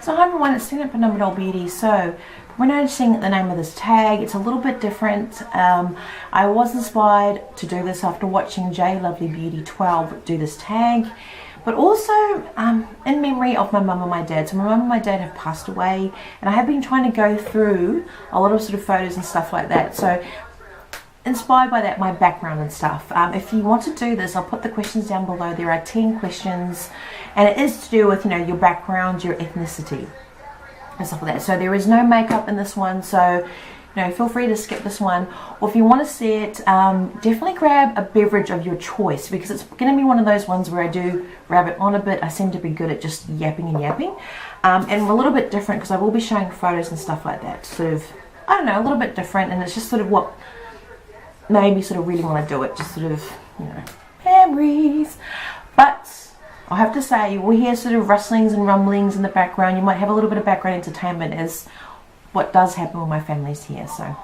So hi everyone, it's Stand Up for Number Doll Beauty. So we're noticing the name of this tag, it's a little bit different. I was inspired to do this after watching J Lovely Beauty 12 do this tag, but also in memory of my mum and my dad. So my mum and my dad have passed away, and I have been trying to go through a lot of sort of photos and stuff like that. So inspired by that, my background and stuff. If you want to do this, I'll put the questions down below. There are 10 questions, and it is to do with, you know, your background, your ethnicity and stuff like that. So there is no makeup in this one, so you know, feel free to skip this one, or if you want to see it, definitely grab a beverage of your choice, because it's going to be one of those ones where I do rabbit on a bit. I seem to be good at just yapping and yapping, and a little bit different because I will be showing photos and stuff like that, sort of, I don't know, a little bit different, and it's just sort of what made me sort of really want to do it, just sort of, you know, memories. But I have to say, you will hear sort of rustlings and rumblings in the background. You might have a little bit of background entertainment as what does happen when my family's here. So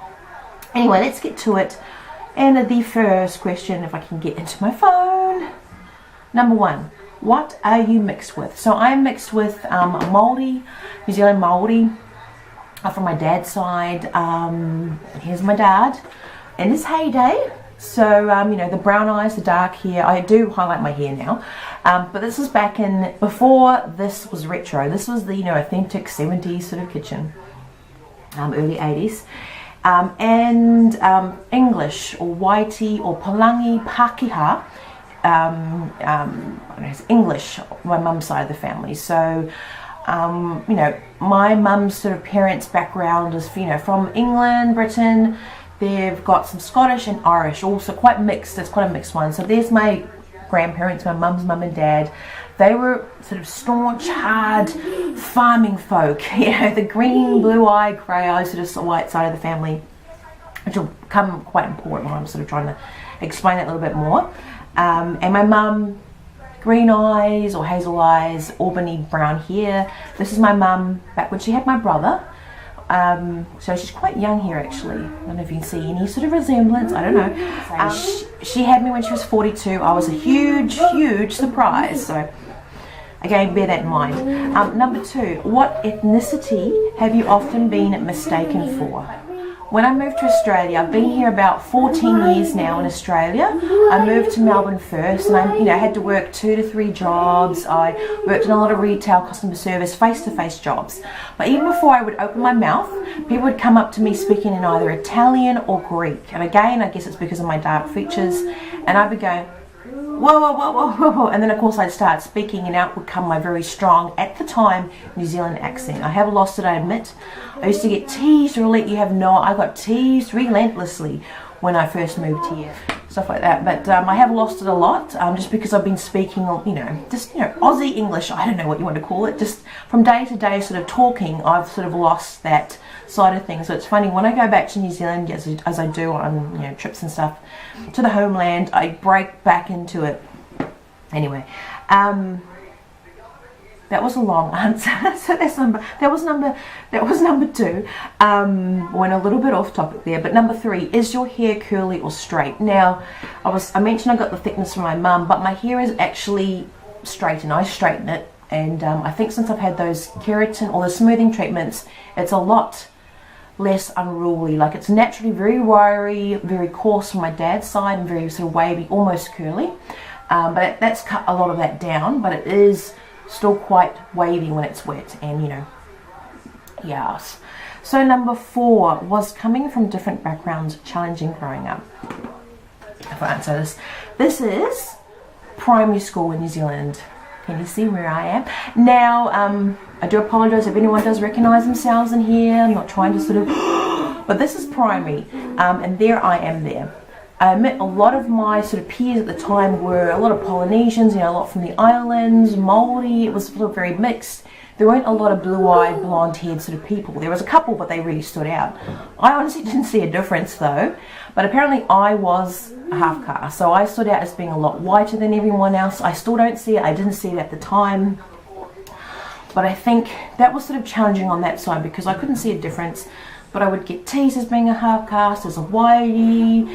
anyway, let's get to it. And the first question, if I can get into my phone. Number one, what are you mixed with? So I'm mixed with Māori, New Zealand Māori, from my dad's side. Here's my dad in his heyday. So you know, the brown eyes, the dark hair. I do highlight my hair now, but this was back in, before this was retro. This was the, you know, authentic 70s sort of kitchen, early 80s, and English or Waiti or Palangi Pākehā. It's English, my mum's side of the family. So you know, my mum's sort of parents' background is, you know, from England, Britain. They've got some Scottish and Irish, also quite mixed. It's quite a mixed one. So there's my grandparents, my mum's mum and dad. They were sort of staunch, hard farming folk. You know, the green, blue-eyed, grey-eyed, sort of white side of the family, which will become quite important when I'm sort of trying to explain it a little bit more. And my mum, green eyes or hazel eyes, Albany brown hair. This is my mum back when she had my brother. So she's quite young here actually. I don't know if you can see any sort of resemblance, I don't know. She had me when she was 42. I was a huge surprise, so again, bear that in mind. Number two, what ethnicity have you often been mistaken for? When I moved to Australia, I've been here about 14 years now in Australia. I moved to Melbourne first, and I, you know, had to work 2 to 3 jobs. I worked in a lot of retail, customer service, face-to-face jobs. But even before I would open my mouth, people would come up to me speaking in either Italian or Greek. And again, I guess it's because of my dark features. And I'd be going, whoa, whoa, whoa, whoa, whoa, whoa. And then of course I'd start speaking, and out would come my very strong, at the time, New Zealand accent. I have lost it, I admit. I used to get teased, or let you have no, I got teased relentlessly when I first moved here. Stuff like that. But I have lost it a lot, just because I've been speaking, you know, just, you know, Aussie English, I don't know what you want to call it, just from day to day sort of talking, I've sort of lost that side of things. So it's funny, when I go back to New Zealand, as I do on, you know, trips and stuff to the homeland, I break back into it. Anyway, that was a long answer. So that was number two. Went a little bit off topic there, but number three, is your hair curly or straight? Now, I mentioned I got the thickness from my mum, but my hair is actually straightened. I straighten it, and I think since I've had those keratin or the smoothing treatments, it's a lot less unruly. Like, it's naturally very wiry, very coarse from my dad's side, and very sort of wavy, almost curly. But that's cut a lot of that down, but it is still quite wavy when it's wet, and you know, yes. So number four, was coming from different backgrounds challenging growing up? If I answer this is primary school in New Zealand. Can you see where I am? Now, I do apologise if anyone does recognise themselves in here. I'm not trying to sort of, but this is primary, and there I am there. I admit a lot of my sort of peers at the time were a lot of Polynesians, you know, a lot from the islands, Māori. It was sort of very mixed. There weren't a lot of blue-eyed, blonde-haired sort of people. There was a couple, but they really stood out. I honestly didn't see a difference though, but apparently I was a half-caste, so I stood out as being a lot whiter than everyone else. I still don't see it. I didn't see it at the time, but I think that was sort of challenging on that side because I couldn't see a difference. But I would get teased as being a half caste, as a whitey,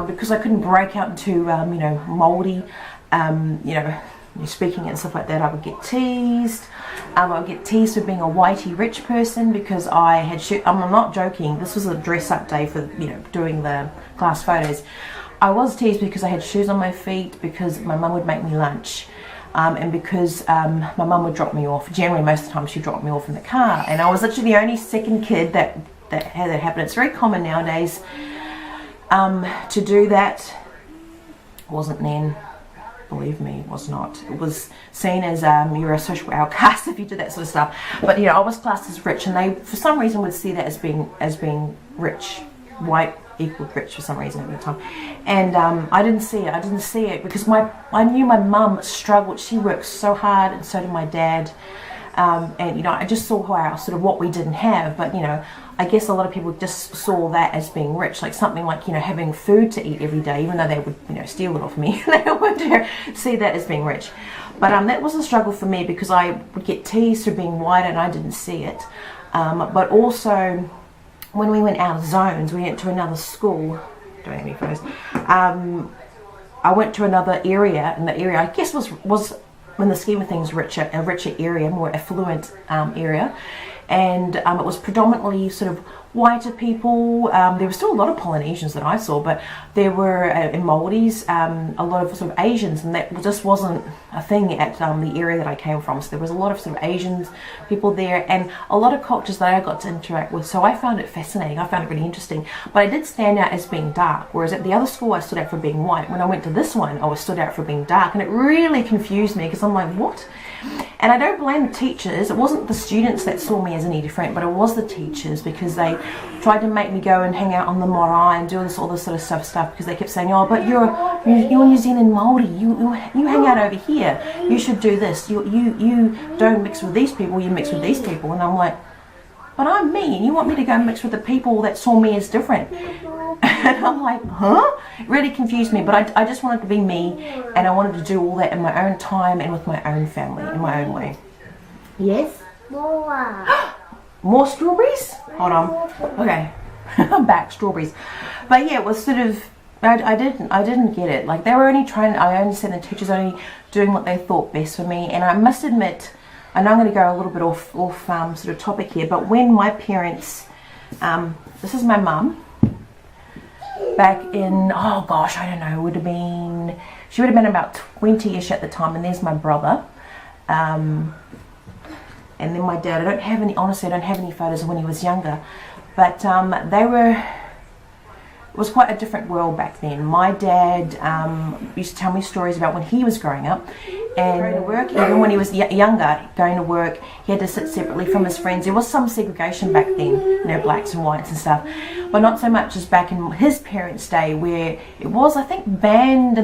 because I couldn't break out into, you know, Māori, you know, speaking and stuff like that. I would get teased. I would get teased for being a whitey rich person because I had I'm not joking, this was a dress up day for, you know, doing the class photos. I was teased because I had shoes on my feet, because my mum would make me lunch, and because my mum would drop me off. Generally, most of the time she dropped me off in the car, and I was literally the only second kid that had that happen. It's very common nowadays to do that. It wasn't then. Believe me, it was not. It was seen as you're a social outcast if you did that sort of stuff. But you know, I was classed as rich, and they for some reason would see that as being rich, white equaled rich for some reason at the time. And I didn't see it because I knew my mum struggled. She worked so hard, and so did my dad. And you know, I just saw how sort of what we didn't have. But you know, I guess a lot of people just saw that as being rich, like something like, you know, having food to eat every day, even though they would, you know, steal it off me. They would see that as being rich. But that was a struggle for me because I would get teased for being white and I didn't see it. But also, when we went out of zones, we went to another school. Don't have any photos. I went to another area, and the area I guess was in the scheme of things a richer area, more affluent area. And it was predominantly sort of whiter people. There were still a lot of Polynesians that I saw, but there were in Māoris a lot of sort of Asians, and that just wasn't a thing at the area that I came from. So there was a lot of sort of Asians people there, and a lot of cultures that I got to interact with. So I found it fascinating. I found it really interesting. But I did stand out as being dark, whereas at the other school I stood out for being white. When I went to this one, I was stood out for being dark, and it really confused me because I'm like, what? And I don't blame the teachers. It wasn't the students that saw me as any different, but it was the teachers, because they tried to make me go and hang out on the marae and do all this sort of stuff because they kept saying, oh, but you're New Zealand Māori, you hang out over here, you should do this, you don't mix with these people, you mix with these people. And I'm like, but I'm me, and you want me to go and mix with the people that saw me as different? And I'm like, huh? It really confused me, but I just wanted to be me, and I wanted to do all that in my own time and with my own family, in my own way. Yes? More. More strawberries? Hold on. Okay. I'm back, strawberries. But yeah, it was sort of, I didn't get it. Like, they were only trying, I understand the teachers only doing what they thought best for me. And I must admit, I know I'm going to go a little bit off sort of topic here, but when my parents, this is my mum, back in, oh gosh, I don't know, she would have been about 20-ish at the time, and there's my brother. And then my dad. Honestly, I don't have any photos of when he was younger, but it was quite a different world back then. My dad used to tell me stories about when he was growing up and going to work. Even when he was younger, going to work, he had to sit separately from his friends. There was some segregation back then, you know, blacks and whites and stuff, but not so much as back in his parents' day, where it was, I think, banned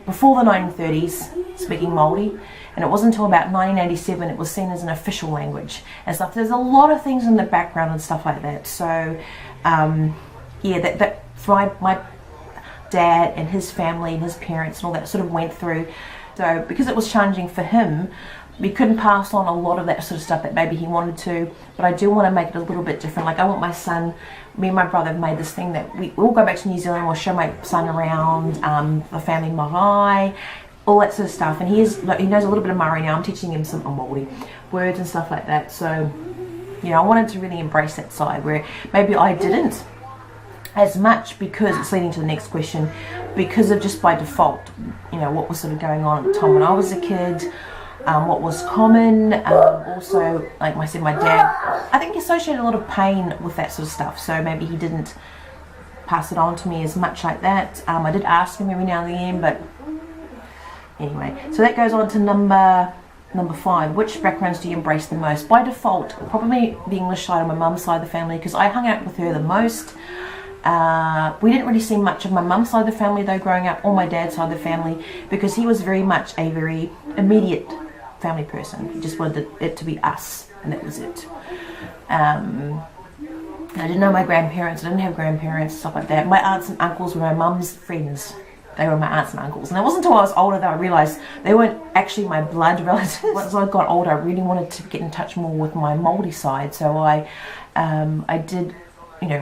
before the 1930s, speaking Māori. And it wasn't until about 1987 it was seen as an official language and stuff. There's a lot of things in the background and stuff like that. So, yeah, that my dad and his family and his parents and all that sort of went through. So, because it was challenging for him, we couldn't pass on a lot of that sort of stuff that maybe he wanted to. But I do want to make it a little bit different. Like, I want my son, me and my brother have made this thing that we'll go back to New Zealand, we'll show my son around the family marae, all that sort of stuff. And he knows a little bit of Māori now. I'm teaching him some Māori words and stuff like that. So, you know, I wanted to really embrace that side where maybe I didn't as much, because it's leading to the next question, because of just by default, you know, what was sort of going on at the time when I was a kid, what was common. Also, like I said, my dad, I think he associated a lot of pain with that sort of stuff. So maybe he didn't pass it on to me as much like that. I did ask him every now and then, but anyway, so that goes on to number 5. Which backgrounds do you embrace the most? By default, probably the English side of my mum's side of the family, because I hung out with her the most. We didn't really see much of my mum's side of the family though growing up, or my dad's side of the family, because he was very much a very immediate family person. He just wanted it to be us, and that was it. I didn't know my grandparents, I didn't have grandparents, stuff like that. My aunts and uncles were my mum's friends. They were my aunts and uncles. And it wasn't until I was older that I realised they weren't actually my blood relatives. Once I got older, I really wanted to get in touch more with my Māori side. So I did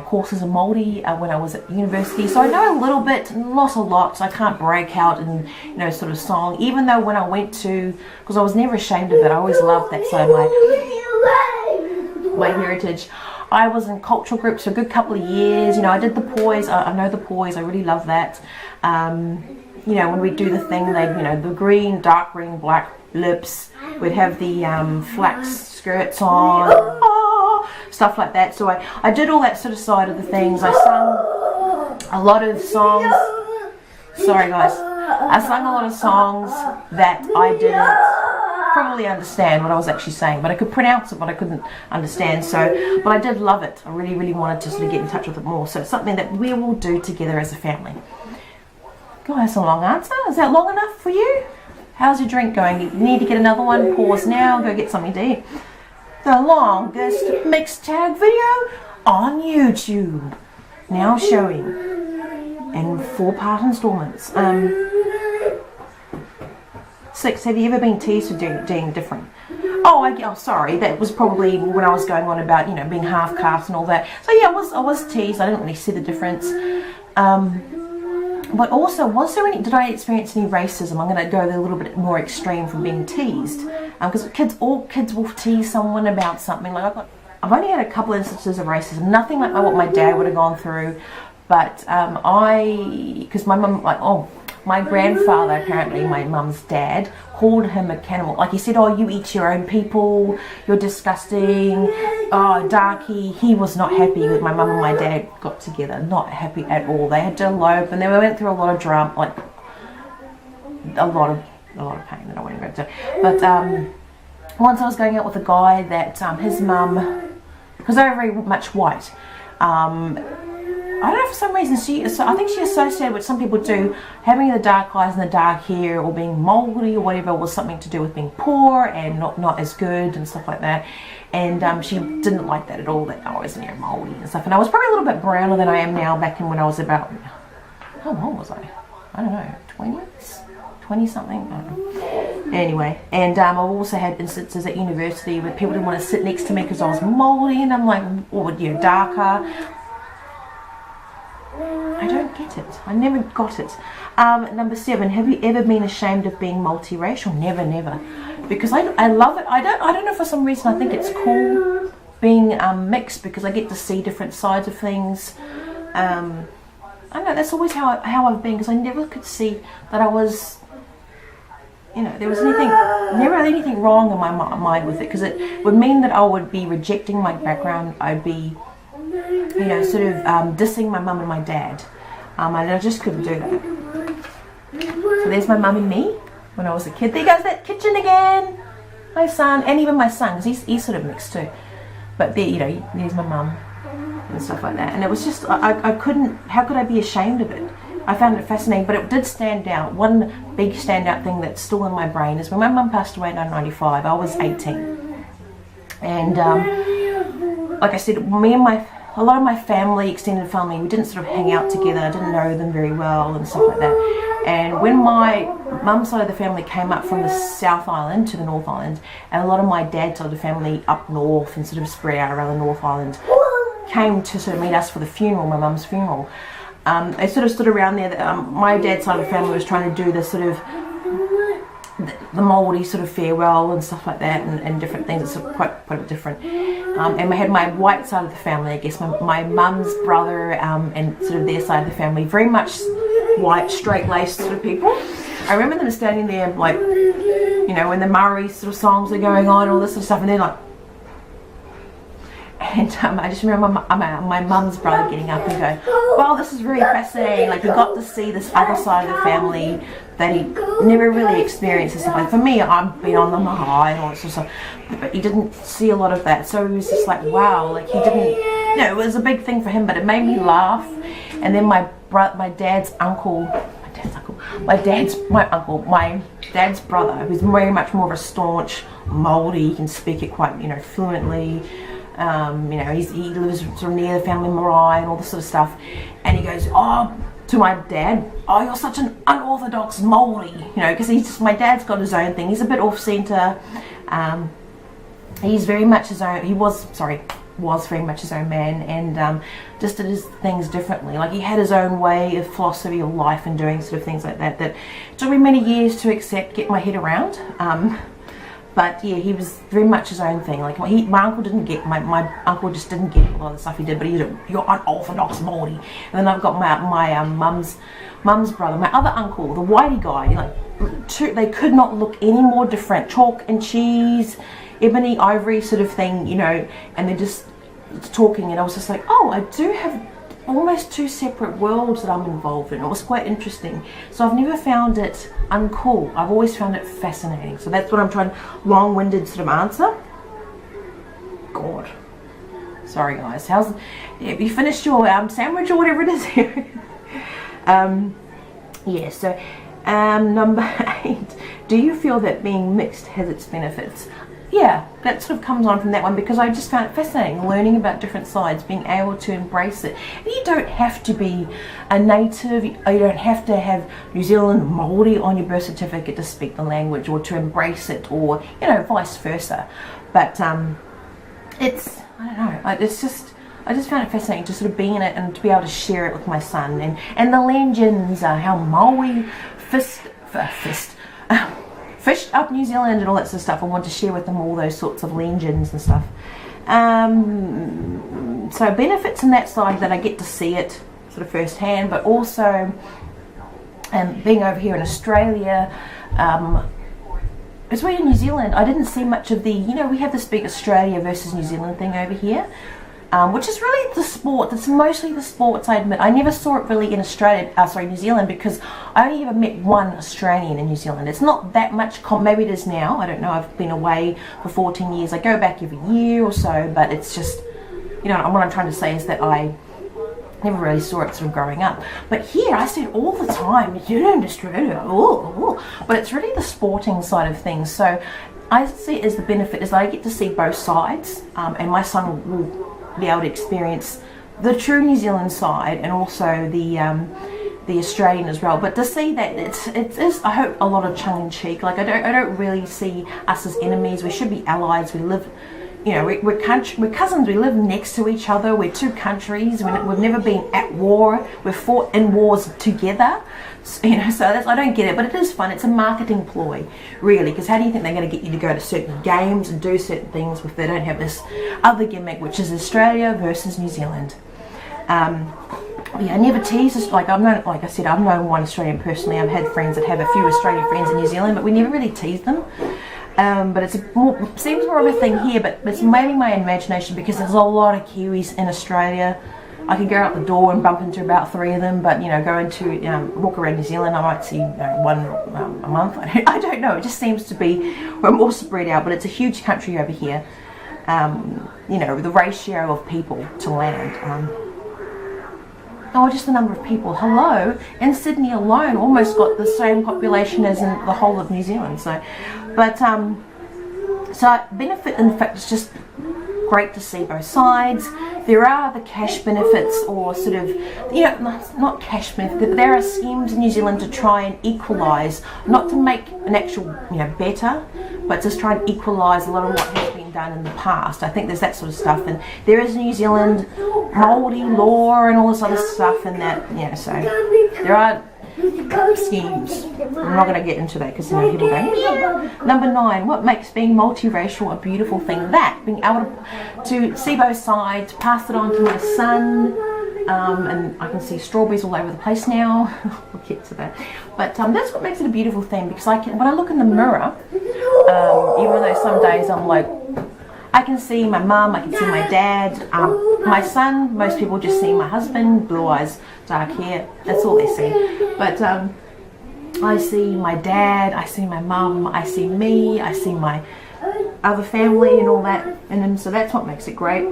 courses in Māori when I was at university, so I know a little bit, not a lot, so I can't break out in, sort of song, even though when I went to, because I was never ashamed of it, I always loved that side of my heritage. I was in cultural groups for a good couple of years, I did the poise, I know the poise, I really love that. When we do the thing, the green, dark green, black lips, we'd have the flax skirts on, stuff like that. So I did all that sort of side of the things. I sung a lot of songs. Sorry guys. I sung a lot of songs that I didn't probably understand what I was actually saying, but I could pronounce it, but I couldn't understand. So, but I did love it. I really, really wanted to sort of get in touch with it more. So it's something that we will do together as a family. God, that's a long answer. Is that long enough for you? How's your drink going? You need to get another one. Pause now. Go get something to eat. The longest mixed tag video on YouTube. Now showing in 4-part installments. 6. Have you ever been teased for doing different? Oh, sorry. That was probably when I was going on about being half caste and all that. So yeah, I was teased. I didn't really see the difference. But also, did I experience any racism? I'm going to go a little bit more extreme from being teased, because all kids will tease someone about something. Like I've only had a couple instances of racism, nothing like what my dad would have gone through, but because my mum, my grandfather, apparently my mum's dad, called him a cannibal. Like he said, oh, you eat your own people, you're disgusting, oh, darky. He was not happy with my mum and my dad got together, not happy at all. They had to elope and they went through a lot of drama, like a lot of pain that I won't go into. But once I was going out with a guy that his mum, because they were very much white, I don't know, for some reason, I think she associated with, some people do, having the dark eyes and the dark hair or being Māori or whatever was something to do with being poor and not as good and stuff like that. And she didn't like that at all, that I was Māori and stuff. And I was probably a little bit browner than I am now, back in when I was about, how old was I? I don't know, 20s? 20 something? I don't know. Anyway, and I've also had instances at university where people didn't want to sit next to me because I was Māori, and I'm like, or darker. I don't get it. I never got it. Number 7, have you ever been ashamed of being multiracial? Never, never. Because I love it. I don't know, for some reason I think it's cool being mixed, because I get to see different sides of things. I don't know, that's always how I've been, because I never could see that I was, there was never anything wrong in my mind with it, because it would mean that I would be rejecting my background. I'd be sort of dissing my mum and my dad, and I just couldn't do that. So there's my mum and me when I was a kid. There goes that kitchen again. My son, and even my son, because he's sort of mixed too. But there, there's my mum and stuff like that. And it was just, I couldn't, how could I be ashamed of it? I found it fascinating, but it did stand out. One big standout thing that's still in my brain is when my mum passed away in 1995, I was 18. And like I said, a lot of my family, extended family, we didn't sort of hang out together. I didn't know them very well and stuff like that. And when my mum's side of the family came up from the South Island to the North Island, and a lot of my dad's side of the family up north and sort of spread out around the North Island, came to sort of meet us for the funeral, my mum's funeral. They sort of stood around there. My dad's side of the family was trying to do this sort of the Māori sort of farewell and stuff like that, and different things. It's sort of quite a bit different. And we had my white side of the family, I guess, my mum's brother, and sort of their side of the family, very much white, straight-laced sort of people. I remember them standing there, like, when the Maori sort of songs are going on, all this sort of stuff, and they're like, and I just remember my mum's brother getting up and going, well, this is really fascinating. Like, he got to see this other side of the family that he never really experienced. And stuff. Like, for me, I've been on the Mahai and all that sort of stuff, but he didn't see a lot of that. So he was just like, wow, like he didn't, it was a big thing for him, but it made me laugh. And then my dad's brother, who's very much more of a staunch Māori, he can speak it quite, fluently. He lives sort of near the family marae and all this sort of stuff, and he goes, to my dad, you're such an unorthodox Māori, because my dad's got his own thing. He's a bit off-centre. He's very much his own. was very much his own man, and just did his things differently. Like, he had his own way of philosophy of life and doing sort of things like that it took me many years to get my head around. But yeah, he was very much his own thing. Like, my uncle didn't get, my uncle just didn't get a lot of the stuff he did, but he did, you're unorthodox Māori. And then I've got my mum's brother, my other uncle, the whitey guy, like, they could not look any more different. Chalk and cheese, ebony, ivory sort of thing, you know, and they're just talking, and I was just like, oh, I do have almost two separate worlds that I'm involved in. It was quite interesting. So I've never found it uncool. I've always found it fascinating. So that's what I'm trying, long-winded sort of answer. God. Sorry guys. Have you finished your sandwich or whatever it is here? Yeah, so number 8. Do you feel that being mixed has its benefits? Yeah, that sort of comes on from that one, because I just found it fascinating learning about different sides, being able to embrace it. And you don't have to be a native, you don't have to have New Zealand Māori on your birth certificate to speak the language or to embrace it, or, you know, vice versa. But it's, I don't know, it's just, I just found it fascinating to sort of be in it and to be able to share it with my son. And the legends, how Maui fished up New Zealand and all that sort of stuff. I want to share with them all those sorts of legends and stuff. So benefits in that side, that I get to see it sort of firsthand, but also being over here in Australia, it's really in New Zealand, I didn't see much of the, you know, we have this big Australia versus New Zealand thing over here. Which is really the sport, that's mostly the sports, I admit. I never saw it really in New Zealand, because I only ever met one Australian in New Zealand. It's not that much, maybe it is now, I don't know, I've been away for 14 years. I go back every year or so, but it's just, you know, what I'm trying to say is that I never really saw it sort of growing up. But here, I see it all the time, you know, in Australia, but it's really the sporting side of things. So I see it as the benefit is that I get to see both sides, and my son will be able to experience the true New Zealand side and also the Australian as well. But to see that it is, I hope, a lot of tongue-in-cheek. Like, I don't really see us as enemies. We should be allies. We live, you know, we're cousins. We live next to each other. We're two countries. We've never been at war. We've fought in wars together. You know, so I don't get it, but it is fun. It's a marketing ploy, really, because how do you think they're going to get you to go to certain games and do certain things if they don't have this other gimmick, which is Australia versus New Zealand? Yeah, I never tease. Like, like I said, I've known one Australian personally. I've had friends that have a few Australian friends in New Zealand, but we never really tease them. But it seems more of a thing here, but it's maybe my imagination, because there's a lot of Kiwis in Australia. I can go out the door and bump into about 3 of them, but, you know, go into walk around New Zealand, I might see one a month. I don't know. It just seems to be, we're more spread out, but it's a huge country over here. You know, the ratio of people to land. Oh, just the number of people. Hello, in Sydney alone, almost got the same population as in the whole of New Zealand. So, but so benefit, in fact, it's just great to see both sides. There are the cash benefits, or sort of, you know, not cash benefits, but there are schemes in New Zealand to try and equalise, not to make an actual, you know, better, but just try and equalise a lot of what has been done in the past. I think there's that sort of stuff, and there is New Zealand Māori law and all this other stuff, and that, you know, so there are schemes. I'm not going to get into that, because, you know, people go, yeah. Number 9, what makes being multiracial a beautiful thing? That, being able to see both sides, pass it on to my son, and I can see strawberries all over the place now. We'll get to that. But that's what makes it a beautiful thing, because when I look in the mirror, even though some days I'm like, I can see my mum, I can see my dad, my son, most people just see my husband, blue eyes, dark hair, that's all they see. But I see my dad, I see my mum, I see me, I see my other family and all that, and then, so that's what makes it great.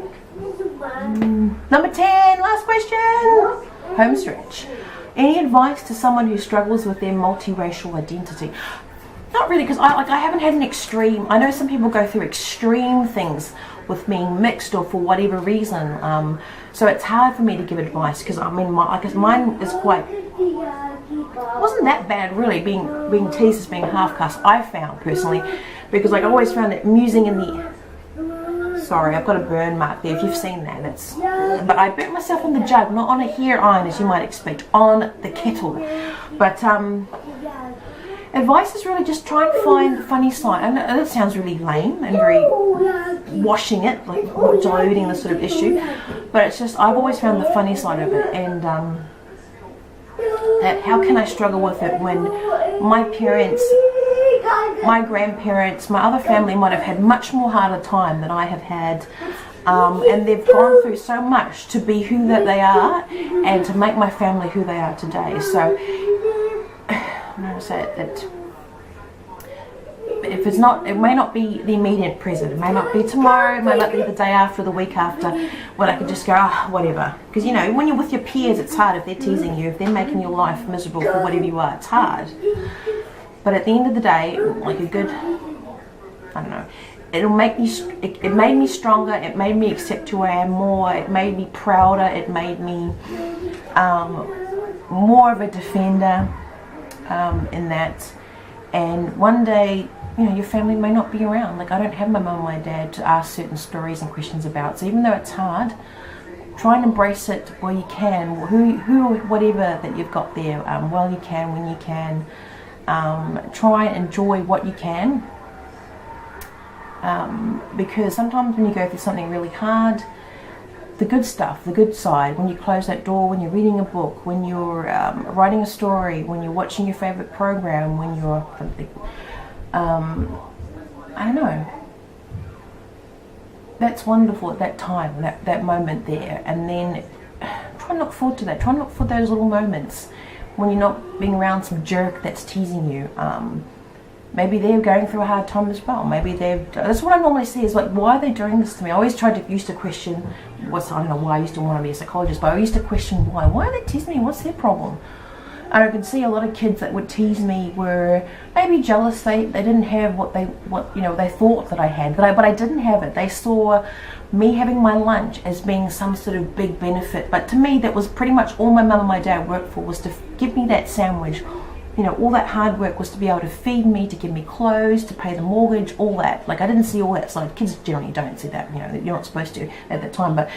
Number 10, last question. Home stretch. Any advice to someone who struggles with their multiracial identity? Not really, because I haven't had an extreme. I know some people go through extreme things with being mixed or for whatever reason. So it's hard for me to give advice, because I mean, I guess mine is quite, wasn't that bad really, being teased as being half caste, I found personally, because like I always found it amusing in the, Sorry, I've got a burn mark there. If you've seen that, but I burnt myself on the jug, not on a hair iron as you might expect, on the kettle. But advice is really just try and find the funny side. I know that sounds really lame and very washing it, like diluting the sort of issue, but it's just I've always found the funny side of it, and how can I struggle with it when my parents, my grandparents, my other family might have had much more harder time than I have had, and they've gone through so much to be who that they are and to make my family who they are today. So I'm going to say that if it's not, it may not be the immediate present, it may not be tomorrow, it may not be the day after, the week after, when I could just go, whatever. Because, you know, when you're with your peers, it's hard. If they're teasing you, if they're making your life miserable for whatever you are, it's hard. But at the end of the day, like a good, I don't know, it'll make me, it made me stronger, it made me accept who I am more, it made me prouder, it made me more of a defender in that. And one day, you know, your family may not be around. Like, I don't have my mum and my dad to ask certain stories and questions about. So even though it's hard, try and embrace it while you can. Whatever that you've got there, while you can, when you can. Try and enjoy what you can. Because sometimes when you go through something really hard, the good stuff, the good side, when you close that door, when you're reading a book, when you're writing a story, when you're watching your favourite program, when you're, I don't know, that's wonderful at that time, that moment there. And then try and look forward to that, try and look for those little moments when you're not being around some jerk that's teasing you. Maybe they're going through a hard time as well. Maybe that's what I normally see is like, why are they doing this to me? I always used to question, I don't know why I used to want to be a psychologist, but I used to question why are they teasing me? What's their problem? And I could see a lot of kids that would tease me were maybe jealous. They didn't have what they thought that I had, but I didn't have it. They saw me having my lunch as being some sort of big benefit, but to me that was pretty much all my mum and my dad worked for, was to give me that sandwich. You know, all that hard work was to be able to feed me, to give me clothes, to pay the mortgage, all that. Like, I didn't see all that side. Kids generally don't see that, you know, you're not supposed to at that time, but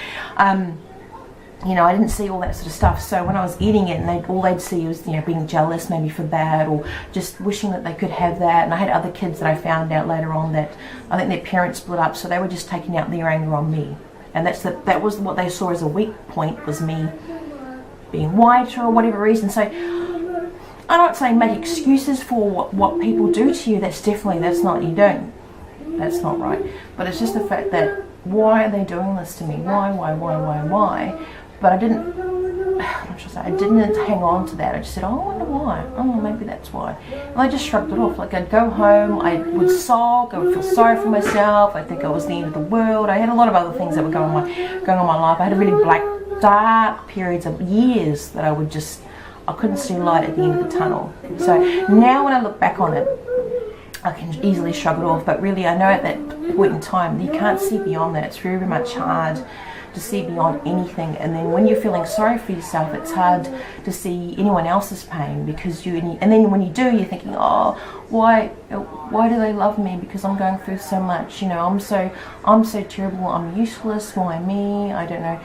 you know, I didn't see all that sort of stuff. So when I was eating it, and all they'd see was, you know, being jealous maybe for that, or just wishing that they could have that. And I had other kids that I found out later on that I think their parents split up, so they were just taking out their anger on me. And that was what they saw as a weak point, was me being white or whatever reason. So I'm not saying make excuses for what people do to you. That's not, you don't. That's not right. But it's just the fact that, why are they doing this to me? Why? But I didn't hang on to that. I just said, oh, I wonder why. Oh, maybe that's why. And I just shrugged it off. Like, I'd go home, I would sulk, I would feel sorry for myself, I think I was the end of the world. I had a lot of other things that were going on in my life. I had a really dark periods of years that I couldn't see light at the end of the tunnel. So now when I look back on it, I can easily shrug it off, but really I know at that point in time you can't see beyond that. It's very, very much hard to see beyond anything. And then when you're feeling sorry for yourself, it's hard to see anyone else's pain, because and then when you do, you're thinking, oh, why do they love me? Because I'm going through so much, you know, I'm so terrible, I'm useless, why me? I don't know.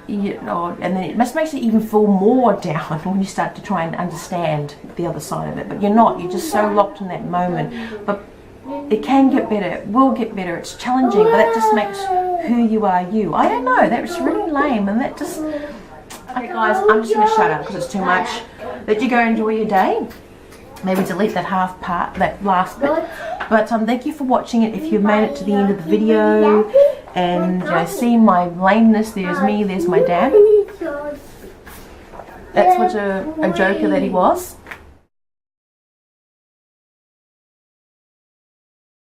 You know, and then it makes you even feel more down when you start to try and understand the other side of it. But you're not, you're just so locked in that moment. But it can get better, it will get better, it's challenging, but that just makes who you are you. I don't know, that's really lame, and that just... Okay guys, I'm just going to shut up because it's too much. Let you go enjoy your day. Maybe delete that that last bit. But thank you for watching it. If you've made it to the end of the video and see my lameness, there's me, there's my dad. That's what a joker that he was.